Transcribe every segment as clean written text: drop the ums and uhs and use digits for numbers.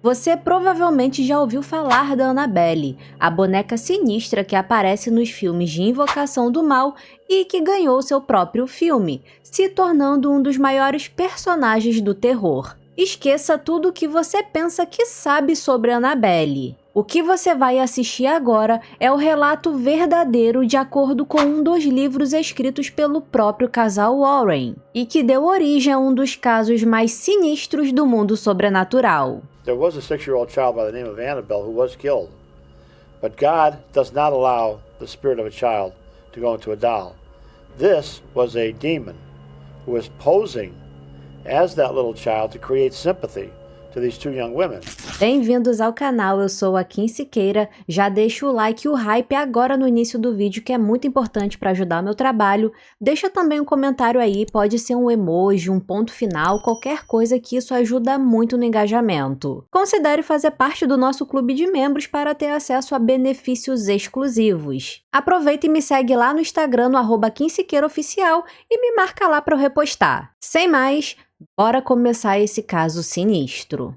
Você provavelmente já ouviu falar da Annabelle, a boneca sinistra que aparece nos filmes de Invocação do Mal e que ganhou seu próprio filme, se tornando um dos maiores personagens do terror. Esqueça tudo o que você pensa que sabe sobre Annabelle. O que você vai assistir agora é o relato verdadeiro de acordo com um dos livros escritos pelo próprio casal Warren, e que deu origem a um dos casos mais sinistros do mundo sobrenatural. There was a 6-year-old child by the name of Annabelle who was killed. But God does not allow the spirit of a child to go into a doll. This was a demon who was posing as that little child to create sympathy to these two young women. Bem-vindos ao canal, eu sou a Kim Siqueira. Já deixa o like e o hype agora no início do vídeo, que é muito importante para ajudar o meu trabalho. Deixa também um comentário aí, pode ser um emoji, um ponto final, qualquer coisa, que isso ajuda muito no engajamento. Considere fazer parte do nosso clube de membros para ter acesso a benefícios exclusivos. Aproveita e me segue lá no Instagram, no @KimSiqueiraOficial, e me marca lá para eu repostar. Sem mais, bora começar esse caso sinistro.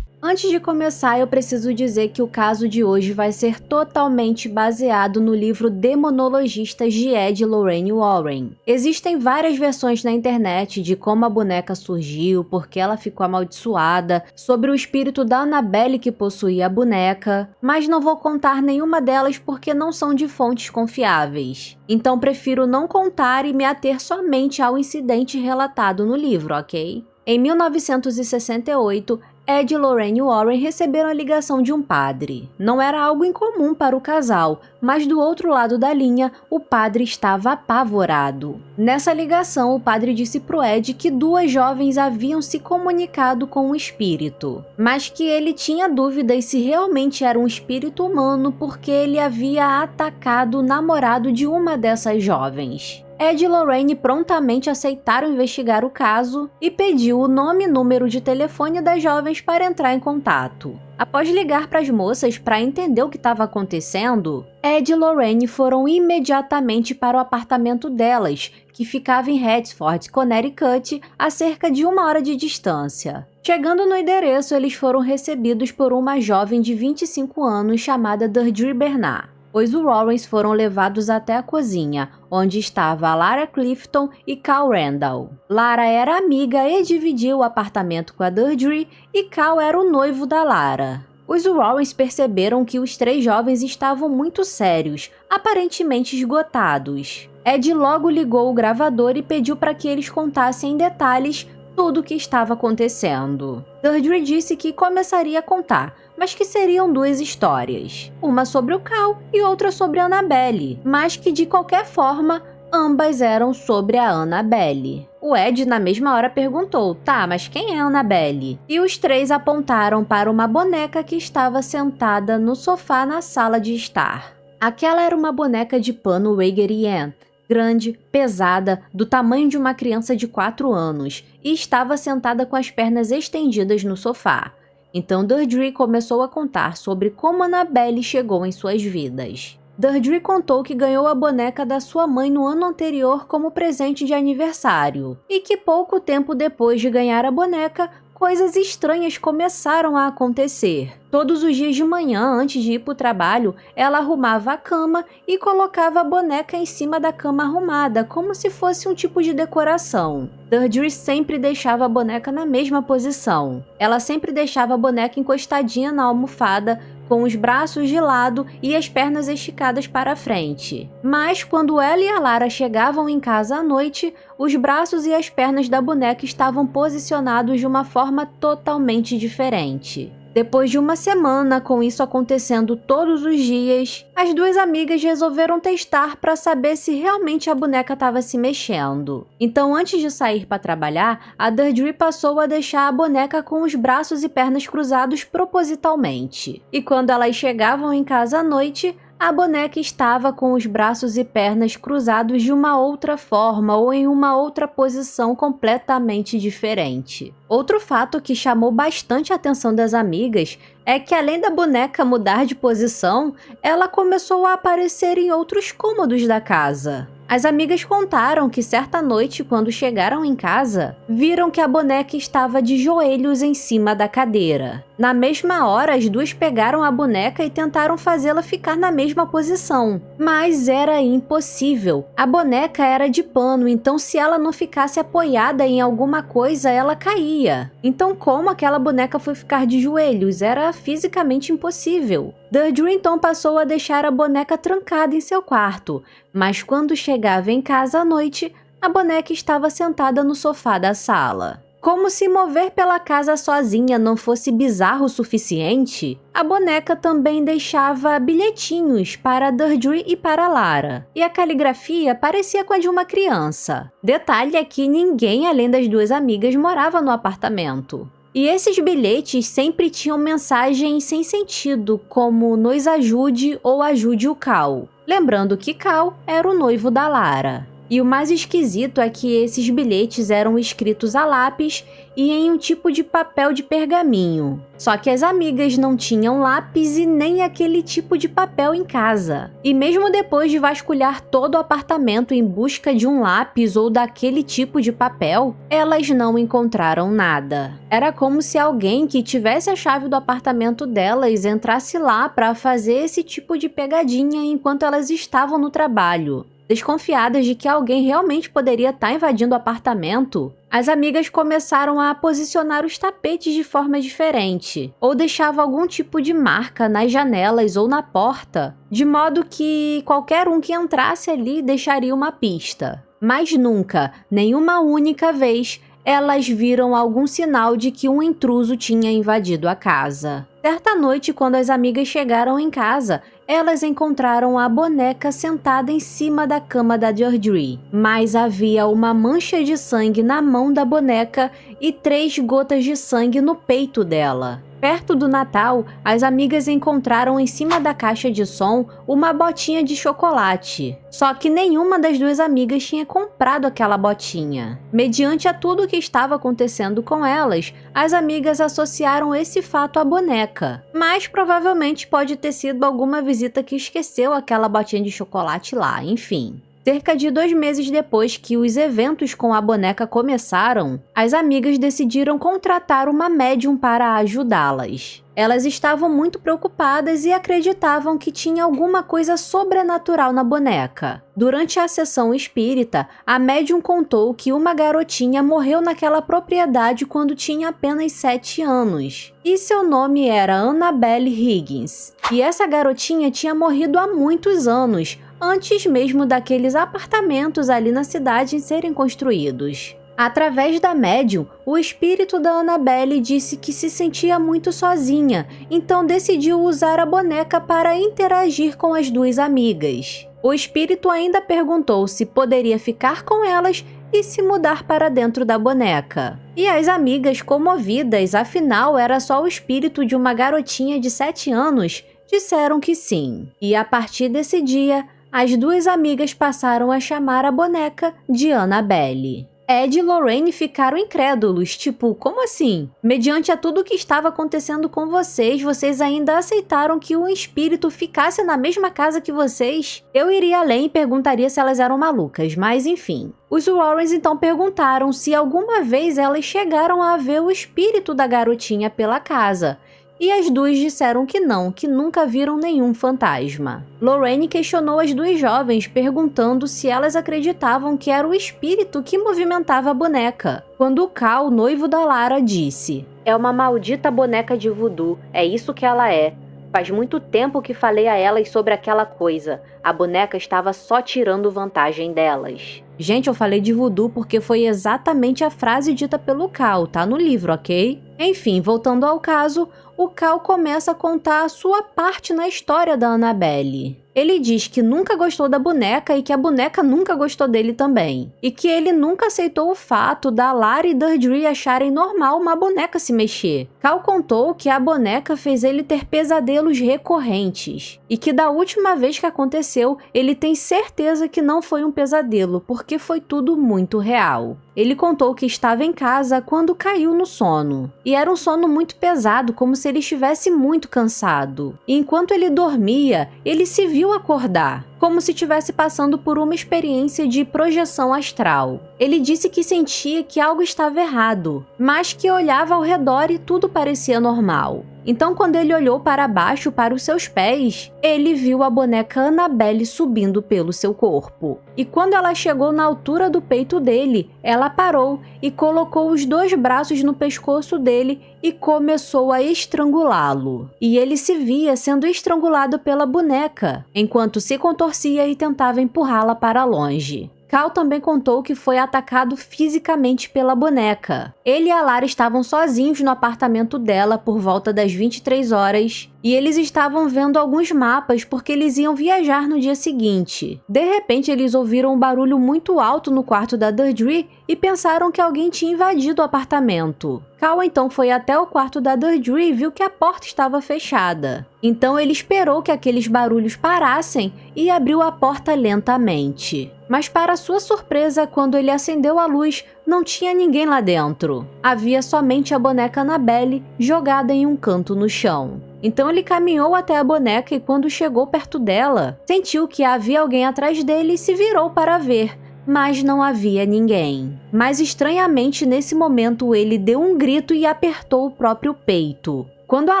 Antes de começar, eu preciso dizer que o caso de hoje vai ser totalmente baseado no livro Demonologistas de Ed e Lorraine Warren. Existem várias versões na internet de como a boneca surgiu, por que ela ficou amaldiçoada, sobre o espírito da Annabelle que possuía a boneca, mas não vou contar nenhuma delas porque não são de fontes confiáveis. Então prefiro não contar e me ater somente ao incidente relatado no livro, ok? Em 1968, Ed e Lorraine Warren receberam a ligação de um padre. Não era algo incomum para o casal, mas do outro lado da linha, o padre estava apavorado. Nessa ligação, o padre disse pro Ed que duas jovens haviam se comunicado com um espírito, mas que ele tinha dúvidas se realmente era um espírito humano porque ele havia atacado o namorado de uma dessas jovens. Ed e Lorraine prontamente aceitaram investigar o caso e pediu o nome e número de telefone das jovens para entrar em contato. Após ligar para as moças para entender o que estava acontecendo, Ed e Lorraine foram imediatamente para o apartamento delas, que ficava em Hartford, Connecticut, a cerca de 1 hora de distância. Chegando no endereço, eles foram recebidos por uma jovem de 25 anos chamada Deirdre Bernard. Pois os Warrens foram levados até a cozinha, onde estava Lara Clifton e Cal Randall. Lara era amiga e dividia o apartamento com a Deirdre, e Cal era o noivo da Lara. Os Warrens perceberam que os três jovens estavam muito sérios, aparentemente esgotados. Ed logo ligou o gravador e pediu para que eles contassem em detalhes tudo o que estava acontecendo. Deirdre disse que começaria a contar, mas que seriam duas histórias, uma sobre o Cal e outra sobre a Annabelle, mas que de qualquer forma, ambas eram sobre a Annabelle. O Ed na mesma hora perguntou, tá, mas quem é a Annabelle? E os três apontaram para uma boneca que estava sentada no sofá na sala de estar. Aquela era uma boneca de pano Raggedy Ann, grande, pesada, do tamanho de uma criança de 4 anos, e estava sentada com as pernas estendidas no sofá. Então Deirdre começou a contar sobre como Annabelle chegou em suas vidas. Deirdre contou que ganhou a boneca da sua mãe no ano anterior como presente de aniversário, e que pouco tempo depois de ganhar a boneca, coisas estranhas começaram a acontecer. Todos os dias de manhã, antes de ir para o trabalho, ela arrumava a cama e colocava a boneca em cima da cama arrumada, como se fosse um tipo de decoração. Deirdre sempre deixava a boneca na mesma posição. Ela sempre deixava a boneca encostadinha na almofada, com os braços de lado e as pernas esticadas para a frente. Mas quando ela e a Lara chegavam em casa à noite, os braços e as pernas da boneca estavam posicionados de uma forma totalmente diferente. Depois de uma semana com isso acontecendo todos os dias, as duas amigas resolveram testar para saber se realmente a boneca estava se mexendo. Então, antes de sair para trabalhar, a Deirdre passou a deixar a boneca com os braços e pernas cruzados propositalmente. E quando elas chegavam em casa à noite, a boneca estava com os braços e pernas cruzados de uma outra forma ou em uma outra posição completamente diferente. Outro fato que chamou bastante a atenção das amigas é que, além da boneca mudar de posição, ela começou a aparecer em outros cômodos da casa. As amigas contaram que certa noite, quando chegaram em casa, viram que a boneca estava de joelhos em cima da cadeira. Na mesma hora, as duas pegaram a boneca e tentaram fazê-la ficar na mesma posição, mas era impossível. A boneca era de pano, então se ela não ficasse apoiada em alguma coisa, ela caía. Então como aquela boneca foi ficar de joelhos? Era fisicamente impossível. Deirdre então passou a deixar a boneca trancada em seu quarto, mas quando chegava em casa à noite, a boneca estava sentada no sofá da sala. Como se mover pela casa sozinha não fosse bizarro o suficiente, a boneca também deixava bilhetinhos para Deirdre e para Lara, e a caligrafia parecia com a de uma criança. Detalhe é que ninguém além das duas amigas morava no apartamento. E esses bilhetes sempre tinham mensagens sem sentido, como nos ajude ou ajude o Cal. Lembrando que Cal era o noivo da Lara. E o mais esquisito é que esses bilhetes eram escritos a lápis e em um tipo de papel de pergaminho. Só que as amigas não tinham lápis e nem aquele tipo de papel em casa. E mesmo depois de vasculhar todo o apartamento em busca de um lápis ou daquele tipo de papel, elas não encontraram nada. Era como se alguém que tivesse a chave do apartamento delas entrasse lá para fazer esse tipo de pegadinha enquanto elas estavam no trabalho. Desconfiadas de que alguém realmente poderia estar invadindo o apartamento, as amigas começaram a posicionar os tapetes de forma diferente, ou deixavam algum tipo de marca nas janelas ou na porta, de modo que qualquer um que entrasse ali deixaria uma pista. Mas nunca, nenhuma única vez, elas viram algum sinal de que um intruso tinha invadido a casa. Certa noite, quando as amigas chegaram em casa, elas encontraram a boneca sentada em cima da cama da Deirdre, mas havia uma mancha de sangue na mão da boneca e 3 gotas de sangue no peito dela. Perto do Natal, as amigas encontraram em cima da caixa de som uma botinha de chocolate. Só que nenhuma das duas amigas tinha comprado aquela botinha. Mediante a tudo o que estava acontecendo com elas, as amigas associaram esse fato à boneca. Mas provavelmente pode ter sido alguma visita que esqueceu aquela botinha de chocolate lá, enfim. Cerca de 2 meses depois que os eventos com a boneca começaram, as amigas decidiram contratar uma médium para ajudá-las. Elas estavam muito preocupadas e acreditavam que tinha alguma coisa sobrenatural na boneca. Durante a sessão espírita, a médium contou que uma garotinha morreu naquela propriedade quando tinha apenas 7 anos. E seu nome era Annabelle Higgins. E essa garotinha tinha morrido há muitos anos, antes mesmo daqueles apartamentos ali na cidade serem construídos. Através da médium, o espírito da Annabelle disse que se sentia muito sozinha, então decidiu usar a boneca para interagir com as duas amigas. O espírito ainda perguntou se poderia ficar com elas e se mudar para dentro da boneca. E as amigas, comovidas, afinal era só o espírito de uma garotinha de 7 anos, disseram que sim. E a partir desse dia, as duas amigas passaram a chamar a boneca de Annabelle. Ed e Lorraine ficaram incrédulos, tipo, como assim? Mediante a tudo o que estava acontecendo com vocês ainda aceitaram que um espírito ficasse na mesma casa que vocês? Eu iria além e perguntaria se elas eram malucas, mas enfim. Os Warrens então perguntaram se alguma vez elas chegaram a ver o espírito da garotinha pela casa. E as duas disseram que não, que nunca viram nenhum fantasma. Lorraine questionou as duas jovens, perguntando se elas acreditavam que era o espírito que movimentava a boneca. Quando Cal, noivo da Lara, disse: "É uma maldita boneca de voodoo, é isso que ela é. Faz muito tempo que falei a elas sobre aquela coisa. A boneca estava só tirando vantagem delas." Gente, eu falei de voodoo porque foi exatamente a frase dita pelo Cal, tá no livro, ok? Enfim, voltando ao caso, o Cal começa a contar a sua parte na história da Annabelle. Ele diz que nunca gostou da boneca e que a boneca nunca gostou dele também. E que ele nunca aceitou o fato da Lara e Deirdre acharem normal uma boneca se mexer. Cal contou que a boneca fez ele ter pesadelos recorrentes. E que da última vez que aconteceu, ele tem certeza que não foi um pesadelo, porque foi tudo muito real. Ele contou que estava em casa quando caiu no sono. E era um sono muito pesado, como se ele estivesse muito cansado. E enquanto ele dormia, ele se viu acordar. como se estivesse passando por uma experiência de projeção astral. Ele disse que sentia que algo estava errado, mas que olhava ao redor e tudo parecia normal. Então, quando ele olhou para baixo, para os seus pés, ele viu a boneca Annabelle subindo pelo seu corpo. E quando ela chegou na altura do peito dele, ela parou e colocou os 2 braços no pescoço dele e começou a estrangulá-lo. E ele se via sendo estrangulado pela boneca, enquanto se contorcia e tentava empurrá-la para longe. Cal também contou que foi atacado fisicamente pela boneca. Ele e a Lara estavam sozinhos no apartamento dela por volta das 23 horas e eles estavam vendo alguns mapas porque eles iam viajar no dia seguinte. De repente, eles ouviram um barulho muito alto no quarto da Deirdre e pensaram que alguém tinha invadido o apartamento. Cal então foi até o quarto da Deirdre e viu que a porta estava fechada. Então ele esperou que aqueles barulhos parassem e abriu a porta lentamente. Mas para sua surpresa, quando ele acendeu a luz, não tinha ninguém lá dentro. Havia somente a boneca Annabelle jogada em um canto no chão. Então ele caminhou até a boneca e quando chegou perto dela, sentiu que havia alguém atrás dele e se virou para ver, mas não havia ninguém. Mas estranhamente, nesse momento, ele deu um grito e apertou o próprio peito. Quando a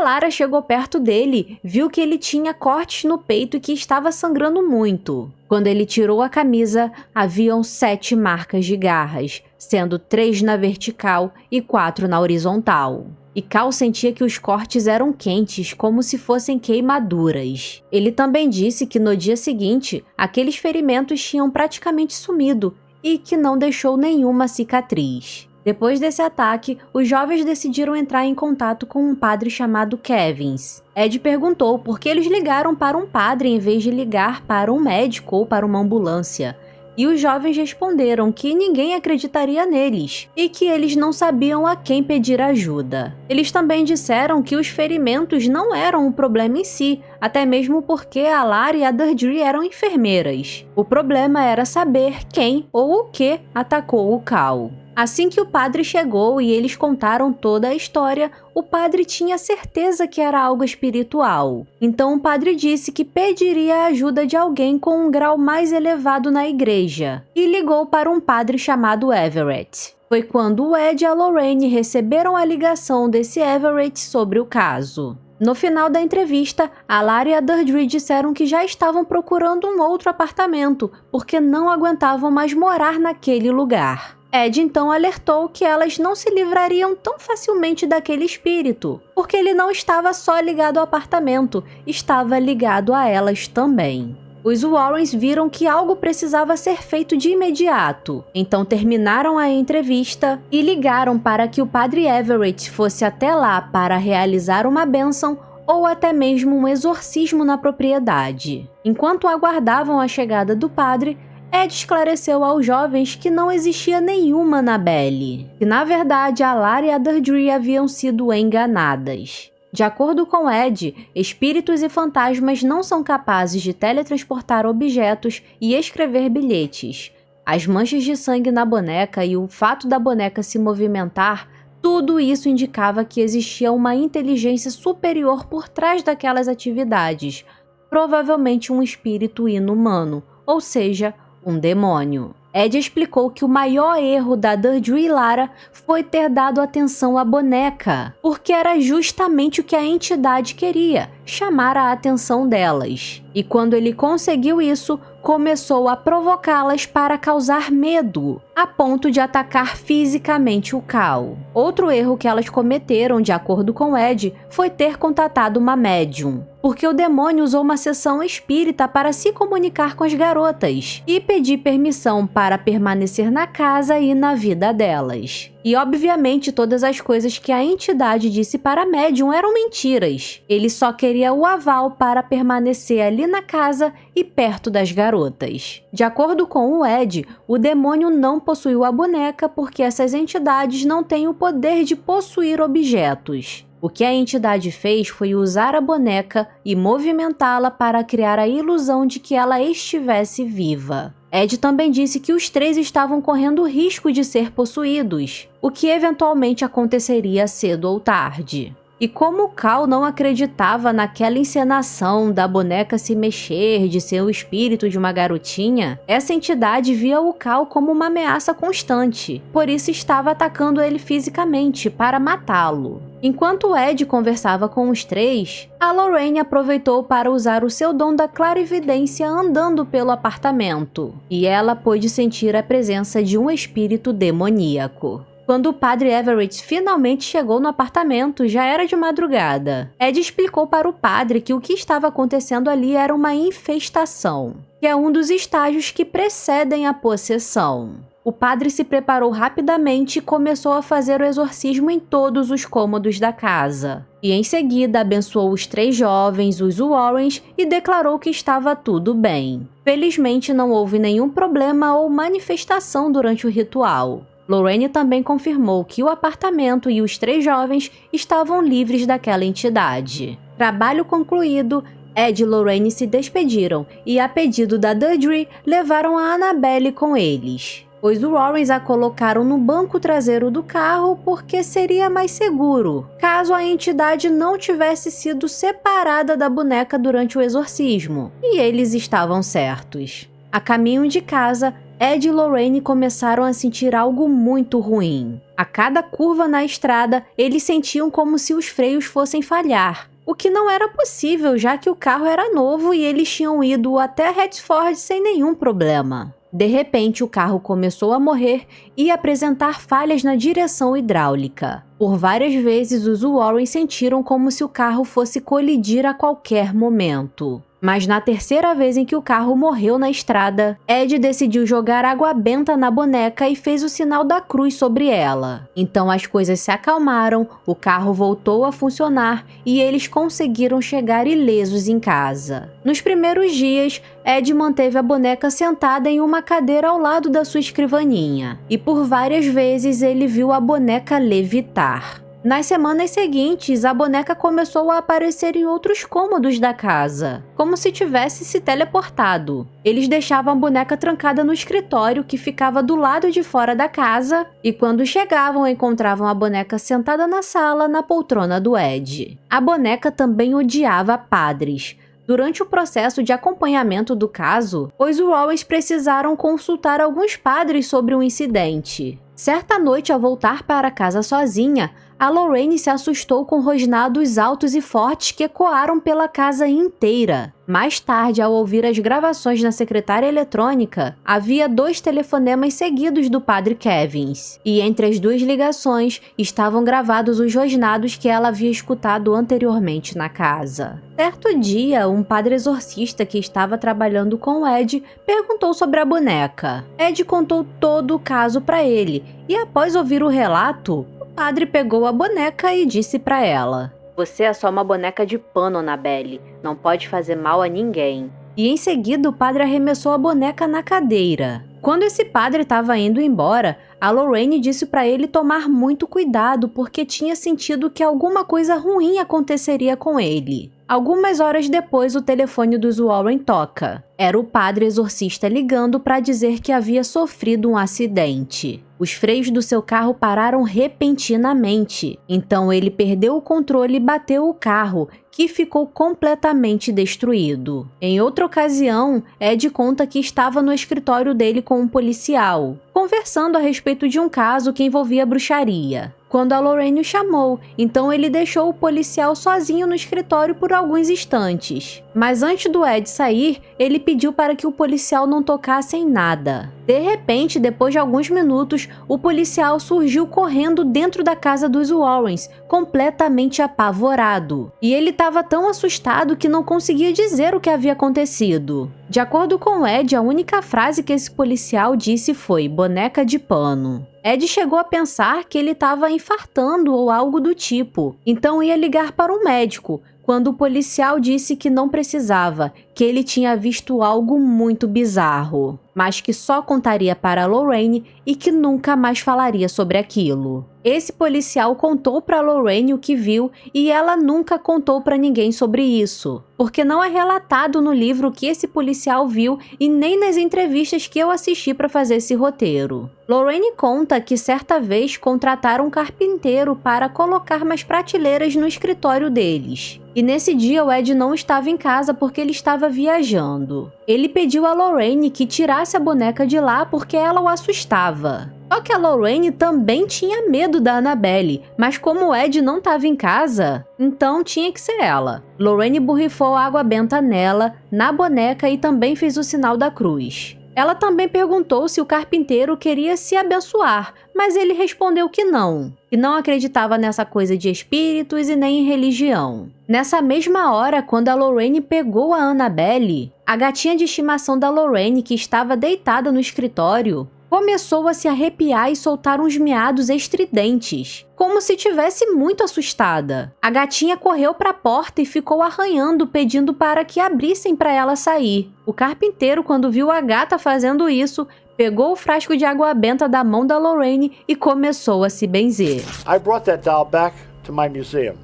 Lara chegou perto dele, viu que ele tinha cortes no peito e que estava sangrando muito. Quando ele tirou a camisa, haviam 7 marcas de garras, sendo 3 na vertical e 4 na horizontal. E Cal sentia que os cortes eram quentes, como se fossem queimaduras. Ele também disse que no dia seguinte, aqueles ferimentos tinham praticamente sumido e que não deixou nenhuma cicatriz. Depois desse ataque, os jovens decidiram entrar em contato com um padre chamado Kevins. Ed perguntou por que eles ligaram para um padre em vez de ligar para um médico ou para uma ambulância. E os jovens responderam que ninguém acreditaria neles e que eles não sabiam a quem pedir ajuda. Eles também disseram que os ferimentos não eram o problema em si, até mesmo porque a Lara e a Deirdre eram enfermeiras. O problema era saber quem ou o que atacou o Cal. Assim que o padre chegou e eles contaram toda a história, o padre tinha certeza que era algo espiritual. Então o padre disse que pediria a ajuda de alguém com um grau mais elevado na igreja e ligou para um padre chamado Everett. Foi quando o Ed e a Lorraine receberam a ligação desse Everett sobre o caso. No final da entrevista, a Lara e a Deirdre disseram que já estavam procurando um outro apartamento porque não aguentavam mais morar naquele lugar. Ed então alertou que elas não se livrariam tão facilmente daquele espírito, porque ele não estava só ligado ao apartamento, estava ligado a elas também. Os Warrens viram que algo precisava ser feito de imediato, então terminaram a entrevista e ligaram para que o padre Everett fosse até lá para realizar uma bênção ou até mesmo um exorcismo na propriedade. Enquanto aguardavam a chegada do padre, Ed esclareceu aos jovens que não existia nenhuma Annabelle, que na verdade a Lara e a Deirdre haviam sido enganadas. De acordo com Ed, espíritos e fantasmas não são capazes de teletransportar objetos e escrever bilhetes. As manchas de sangue na boneca e o fato da boneca se movimentar, tudo isso indicava que existia uma inteligência superior por trás daquelas atividades, provavelmente um espírito inumano, ou seja, um demônio. Ed explicou que o maior erro da Deirdre e Lara foi ter dado atenção à boneca, porque era justamente o que a entidade queria, chamar a atenção delas. E quando ele conseguiu isso, começou a provocá-las para causar medo, a ponto de atacar fisicamente o Cal. Outro erro que elas cometeram, de acordo com Ed, foi ter contatado uma médium, porque o demônio usou uma sessão espírita para se comunicar com as garotas e pedir permissão para permanecer na casa e na vida delas. E obviamente todas as coisas que a entidade disse para a médium eram mentiras. Ele só queria o aval para permanecer ali na casa e perto das garotas. De acordo com o Ed, o demônio não possuiu a boneca porque essas entidades não têm o poder de possuir objetos. O que a entidade fez foi usar a boneca e movimentá-la para criar a ilusão de que ela estivesse viva. Ed também disse que os 3 estavam correndo risco de ser possuídos, o que eventualmente aconteceria cedo ou tarde. E como Cal não acreditava naquela encenação da boneca se mexer, de ser o espírito de uma garotinha, essa entidade via o Cal como uma ameaça constante, por isso estava atacando ele fisicamente para matá-lo. Enquanto Ed conversava com os três, a Lorraine aproveitou para usar o seu dom da clarividência andando pelo apartamento, e ela pôde sentir a presença de um espírito demoníaco. Quando o padre Everett finalmente chegou no apartamento, já era de madrugada. Ed explicou para o padre que o que estava acontecendo ali era uma infestação, que é um dos estágios que precedem a possessão. O padre se preparou rapidamente e começou a fazer o exorcismo em todos os cômodos da casa. E em seguida abençoou os três jovens, os Warrens, e declarou que estava tudo bem. Felizmente não houve nenhum problema ou manifestação durante o ritual. Lorraine também confirmou que o apartamento e os três jovens estavam livres daquela entidade. Trabalho concluído, Ed e Lorraine se despediram e, a pedido da Deirdre, levaram a Annabelle com eles. Os Warrens a colocaram no banco traseiro do carro porque seria mais seguro, caso a entidade não tivesse sido separada da boneca durante o exorcismo. E eles estavam certos. A caminho de casa, Ed e Lorraine começaram a sentir algo muito ruim. A cada curva na estrada, eles sentiam como se os freios fossem falhar, o que não era possível já que o carro era novo e eles tinham ido até Hertford sem nenhum problema. De repente, o carro começou a morrer e apresentar falhas na direção hidráulica. Por várias vezes, os Warren sentiram como se o carro fosse colidir a qualquer momento. Mas na terceira vez em que o carro morreu na estrada, Ed decidiu jogar água benta na boneca e fez o sinal da cruz sobre ela. Então as coisas se acalmaram, o carro voltou a funcionar e eles conseguiram chegar ilesos em casa. Nos primeiros dias, Ed manteve a boneca sentada em uma cadeira ao lado da sua escrivaninha, e por várias vezes ele viu a boneca levitar. Nas semanas seguintes, a boneca começou a aparecer em outros cômodos da casa, como se tivesse se teleportado. Eles deixavam a boneca trancada no escritório que ficava do lado de fora da casa, e quando chegavam, encontravam a boneca sentada na sala, na poltrona do Ed. A boneca também odiava padres. Durante o processo de acompanhamento do caso, os Warrens precisaram consultar alguns padres sobre o incidente. Certa noite, ao voltar para casa sozinha, a Lorraine se assustou com rosnados altos e fortes que ecoaram pela casa inteira. Mais tarde, ao ouvir as gravações na secretária eletrônica, havia 2 telefonemas seguidos do padre Kevins, e entre as 2 ligações estavam gravados os rosnados que ela havia escutado anteriormente na casa. Certo dia, um padre exorcista que estava trabalhando com Ed perguntou sobre a boneca. Ed contou todo o caso para ele, e após ouvir o relato, o padre pegou a boneca e disse para ela: "Você é só uma boneca de pano, Annabelle. Não pode fazer mal a ninguém." E em seguida o padre arremessou a boneca na cadeira. Quando esse padre estava indo embora, a Lorraine disse para ele tomar muito cuidado porque tinha sentido que alguma coisa ruim aconteceria com ele. Algumas horas depois, o telefone dos Warren toca. Era o padre exorcista ligando para dizer que havia sofrido um acidente. Os freios do seu carro pararam repentinamente, então ele perdeu o controle e bateu o carro, que ficou completamente destruído. Em outra ocasião, Ed conta que estava no escritório dele com um policial, conversando a respeito de um caso que envolvia bruxaria, quando a Lorraine o chamou, então ele deixou o policial sozinho no escritório por alguns instantes. Mas antes do Ed sair, ele pediu para que o policial não tocasse em nada. De repente, depois de alguns minutos, o policial surgiu correndo dentro da casa dos Warrens, completamente apavorado. E ele estava tão assustado que não conseguia dizer o que havia acontecido. De acordo com Ed, a única frase que esse policial disse foi "boneca de pano". Ed chegou a pensar que ele estava infartando ou algo do tipo, então ia ligar para um médico, quando o policial disse que não precisava, que ele tinha visto algo muito bizarro, mas que só contaria para Lorraine e que nunca mais falaria sobre aquilo. Esse policial contou para Lorraine o que viu e ela nunca contou para ninguém sobre isso, porque não é relatado no livro o que esse policial viu e nem nas entrevistas que eu assisti para fazer esse roteiro. Lorraine conta que certa vez contrataram um carpinteiro para colocar mais prateleiras no escritório deles. E nesse dia o Ed não estava em casa porque ele estava viajando. Ele pediu a Lorraine que tirasse a boneca de lá porque ela o assustava. Só que a Lorraine também tinha medo da Annabelle, mas como o Ed não estava em casa, então tinha que ser ela. Lorraine borrifou água benta nela, na boneca e também fez o sinal da cruz. Ela também perguntou se o carpinteiro queria se abençoar, mas ele respondeu que não acreditava nessa coisa de espíritos e nem em religião. Nessa mesma hora, quando a Lorraine pegou a Annabelle, a gatinha de estimação da Lorraine, que estava deitada no escritório, começou a se arrepiar e soltar uns miados estridentes, como se tivesse muito assustada. A gatinha correu para a porta e ficou arranhando, pedindo para que abrissem para ela sair. O carpinteiro, quando viu a gata fazendo isso, pegou o frasco de água benta da mão da Lorraine e começou a se benzer. I brought that doll back to my museum.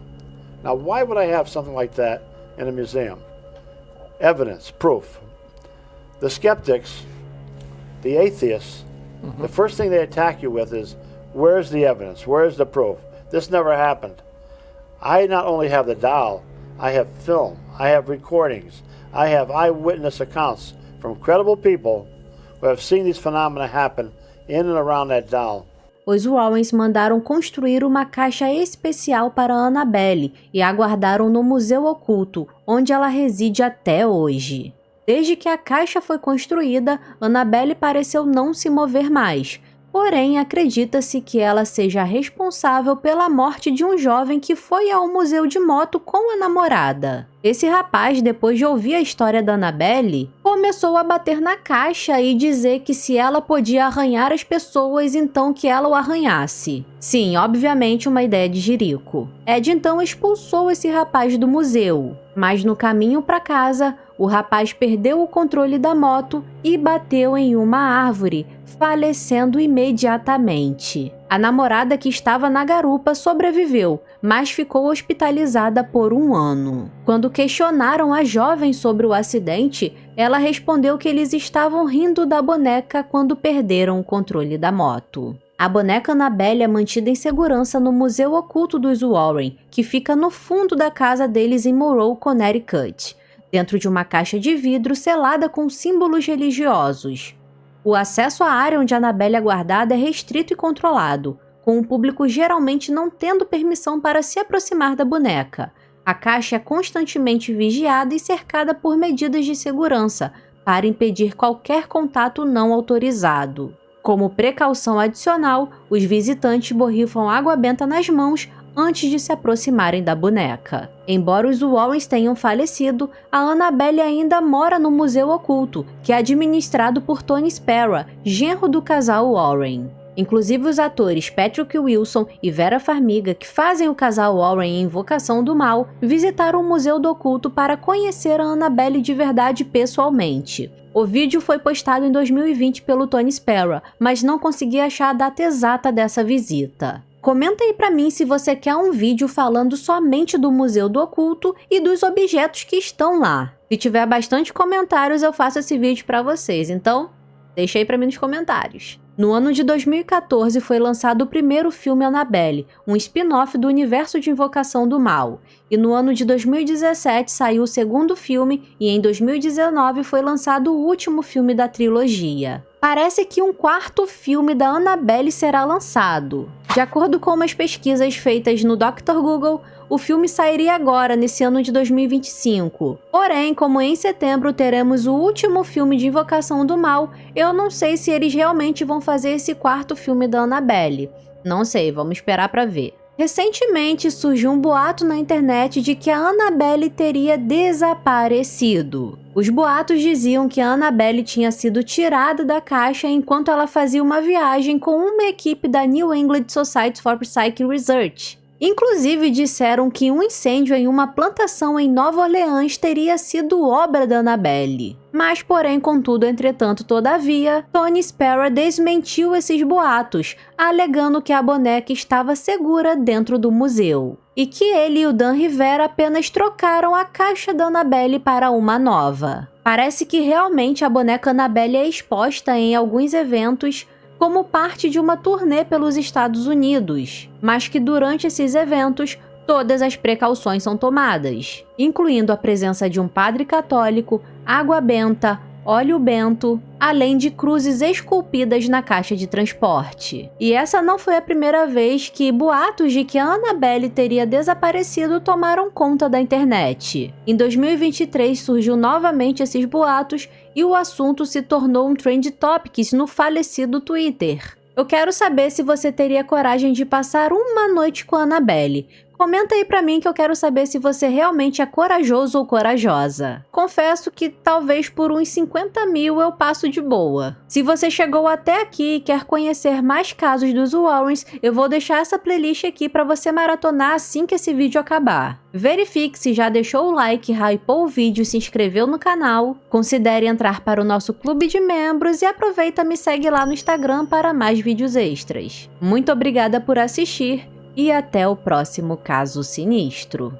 Now, why would I have something like that in a museum? Evidence, proof. The skeptics, the atheists, the first thing they attack you with is, where's the evidence? Where's the proof? This never happened. I not only have the doll, I have film, I have recordings, I have eyewitness accounts from credible people who have seen these phenomena happen in and around that doll. Os Warrens mandaram construir uma caixa especial para a Annabelle e a guardaram no Museu Oculto, onde ela reside até hoje. Desde que a caixa foi construída, Annabelle pareceu não se mover mais, porém acredita-se que ela seja responsável pela morte de um jovem que foi ao museu de moto com a namorada. Esse rapaz, depois de ouvir a história da Annabelle, começou a bater na caixa e dizer que se ela podia arranhar as pessoas, então que ela o arranhasse. Sim, obviamente uma ideia de jirico. Ed então expulsou esse rapaz do museu, mas no caminho para casa, o rapaz perdeu o controle da moto e bateu em uma árvore, falecendo imediatamente. A namorada que estava na garupa sobreviveu, mas ficou hospitalizada por 1 ano. Quando questionaram a jovem sobre o acidente, ela respondeu que eles estavam rindo da boneca quando perderam o controle da moto. A boneca Annabelle é mantida em segurança no Museu Oculto dos Warren, que fica no fundo da casa deles em Monroe, Connecticut, dentro de uma caixa de vidro selada com símbolos religiosos. O acesso à área onde a Annabelle é guardada é restrito e controlado, com o público geralmente não tendo permissão para se aproximar da boneca. A caixa é constantemente vigiada e cercada por medidas de segurança, para impedir qualquer contato não autorizado. Como precaução adicional, os visitantes borrifam água benta nas mãos antes de se aproximarem da boneca. Embora os Warrens tenham falecido, a Annabelle ainda mora no Museu Oculto, que é administrado por Tony Spera, genro do casal Warren. Inclusive os atores Patrick Wilson e Vera Farmiga, que fazem o casal Warren em Invocação do Mal, visitaram o Museu do Oculto para conhecer a Annabelle de verdade pessoalmente. O vídeo foi postado em 2020 pelo Tony Spera, mas não consegui achar a data exata dessa visita. Comenta aí pra mim se você quer um vídeo falando somente do Museu do Oculto e dos objetos que estão lá. Se tiver bastante comentários, eu faço esse vídeo pra vocês, então deixa aí pra mim nos comentários. No ano de 2014 foi lançado o primeiro filme Annabelle, um spin-off do universo de Invocação do Mal. E no ano de 2017 saiu o segundo filme e em 2019 foi lançado o último filme da trilogia. Parece que um quarto filme da Annabelle será lançado. De acordo com umas pesquisas feitas no Dr. Google, o filme sairia agora, nesse ano de 2025. Porém, como em setembro teremos o último filme de Invocação do Mal, eu não sei se eles realmente vão fazer esse quarto filme da Annabelle. Não sei, vamos esperar para ver. Recentemente surgiu um boato na internet de que a Annabelle teria desaparecido. Os boatos diziam que a Annabelle tinha sido tirada da caixa enquanto ela fazia uma viagem com uma equipe da New England Society for Psychic Research. Inclusive disseram que um incêndio em uma plantação em Nova Orleans teria sido obra da Annabelle. Mas, porém, contudo, entretanto, todavia, Tony Spera desmentiu esses boatos, alegando que a boneca estava segura dentro do museu. E que ele e o Dan Rivera apenas trocaram a caixa da Annabelle para uma nova. Parece que realmente a boneca Annabelle é exposta em alguns eventos como parte de uma turnê pelos Estados Unidos, mas que durante esses eventos todas as precauções são tomadas, incluindo a presença de um padre católico, água benta, óleo bento, além de cruzes esculpidas na caixa de transporte. E essa não foi a primeira vez que boatos de que a Annabelle teria desaparecido tomaram conta da internet. Em 2023 surgiu novamente esses boatos e o assunto se tornou um trend topics no falecido Twitter. Eu quero saber se você teria coragem de passar uma noite com a Annabelle. Comenta aí pra mim que eu quero saber se você realmente é corajoso ou corajosa. Confesso que talvez por uns 50 mil eu passo de boa. Se você chegou até aqui e quer conhecer mais casos dos Warrens, eu vou deixar essa playlist aqui pra você maratonar assim que esse vídeo acabar. Verifique se já deixou o like, hypou o vídeo e se inscreveu no canal. Considere entrar para o nosso clube de membros e aproveita e me segue lá no Instagram para mais vídeos extras. Muito obrigada por assistir. E até o próximo caso sinistro.